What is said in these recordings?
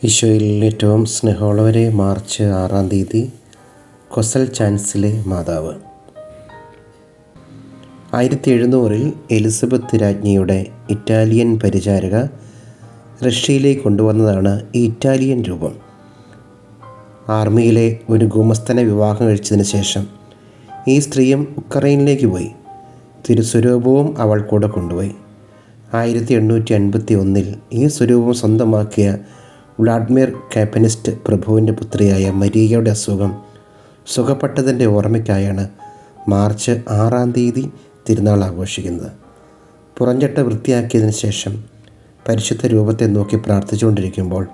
ഈശോയിൽ ഏറ്റവും സ്നേഹമുള്ളവരെ, മാർച്ച് 6-ാം തീയതി കൊസൽ ചാൻസിലെ മാതാവ്. 1700-ൽ എലിസബത്ത് രാജ്ഞിയുടെ ഇറ്റാലിയൻ പരിചാരക റഷ്യയിലേക്ക് കൊണ്ടുവന്നതാണ് ഈ ഇറ്റാലിയൻ രൂപം. ആർമിയിലെ ഒരു ഗുമസ്തനെ വിവാഹം കഴിച്ചതിന് ശേഷം ഈ സ്ത്രീയും ഉക്രൈനിലേക്ക് പോയി. തിരുസ്വരൂപവും അവൾ കൂടെ കൊണ്ടുപോയി. 1851-ൽ ഈ സ്വരൂപം സ്വന്തമാക്കിയ വ്ളാഡിമിർ കാപ്പനിസ്റ്റ് പ്രഭുവിൻ്റെ പുത്രിയായ മരിയയുടെ അസുഖം സുഖപ്പെട്ടതിൻ്റെ ഓർമ്മയ്ക്കായാണ് മാർച്ച് 6-ാം തീയതി തിരുനാൾ ആഘോഷിക്കുന്നത്. പുറഞ്ചട്ട വൃത്തിയാക്കിയതിന് ശേഷം പരിശുദ്ധ രൂപത്തെ നോക്കി പ്രാർത്ഥിച്ചുകൊണ്ടിരിക്കുമ്പോൾ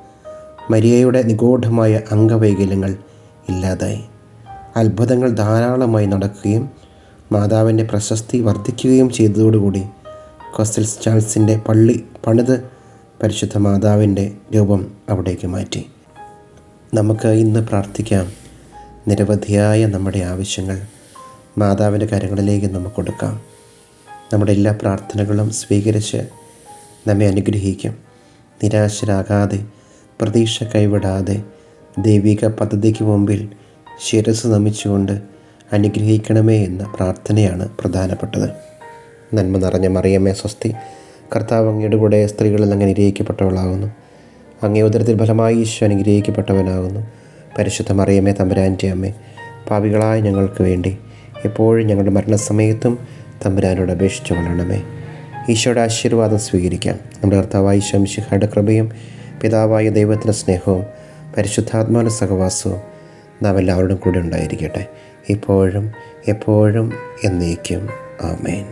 മരിയയുടെ നിഗൂഢമായ അംഗവൈകല്യങ്ങൾ ഇല്ലാതായി. അത്ഭുതങ്ങൾ ധാരാളമായി നടക്കുകയും മാതാവിൻ്റെ പ്രശസ്തി വർദ്ധിക്കുകയും ചെയ്തതോടുകൂടി കൊസൽ ചാൾസിൻ്റെ പള്ളി പണിത് പരിശുദ്ധ മാതാവിൻ്റെ രൂപം അവിടേക്ക് മാറ്റി. നമുക്ക് ഇന്ന് പ്രാർത്ഥിക്കാം. നിരവധിയായ നമ്മുടെ ആവശ്യങ്ങൾ മാതാവിൻ്റെ കരങ്ങളിലേക്ക് നമുക്ക് കൊടുക്കാം. നമ്മുടെ എല്ലാ പ്രാർത്ഥനകളും സ്വീകരിച്ച് നമ്മെ അനുഗ്രഹിക്കും. നിരാശരാകാതെ, പ്രതീക്ഷ കൈവിടാതെ ദൈവിക പദ്ധതിക്ക് മുമ്പിൽ ശിരസ് നമിച്ചുകൊണ്ട് അനുഗ്രഹിക്കണമേ എന്ന പ്രാർത്ഥനയാണ് പ്രധാനപ്പെട്ടത്. നന്മ നിറഞ്ഞ മറിയമേ സ്വസ്തി, കർത്താവ് അങ്ങയുടെ കൂടെ സ്ത്രീകളിൽ അങ്ങ് അനുഗ്രഹിക്കപ്പെട്ടവളാകുന്നു. അങ്ങേ ഉദരത്തിൽ ഫലമായി ഈശോ അനുഗ്രഹിക്കപ്പെട്ടവനാകുന്നു. പരിശുദ്ധ മറിയമേ തമ്പുരാൻ്റെ അമ്മേ, പാപികളായ ഞങ്ങൾക്ക് വേണ്ടി എപ്പോഴും ഞങ്ങളുടെ മരണസമയത്തും തമ്പുരാനോട് അപേക്ഷിച്ചു കൊള്ളണമേ. ഈശോയുടെ ആശീർവാദം സ്വീകരിക്കാം. നമ്മുടെ കർത്താവായ ഈശോ മിശിഹായുടെ കൃപയും പിതാവായ ദൈവത്തിൻ്റെ സ്നേഹവും പരിശുദ്ധാത്മാവിൻ്റെ സഹവാസവും നാം എല്ലാവരോടും കൂടെ ഉണ്ടായിരിക്കട്ടെ, ഇപ്പോഴും എപ്പോഴും എന്നേക്കും. ആമേൻ.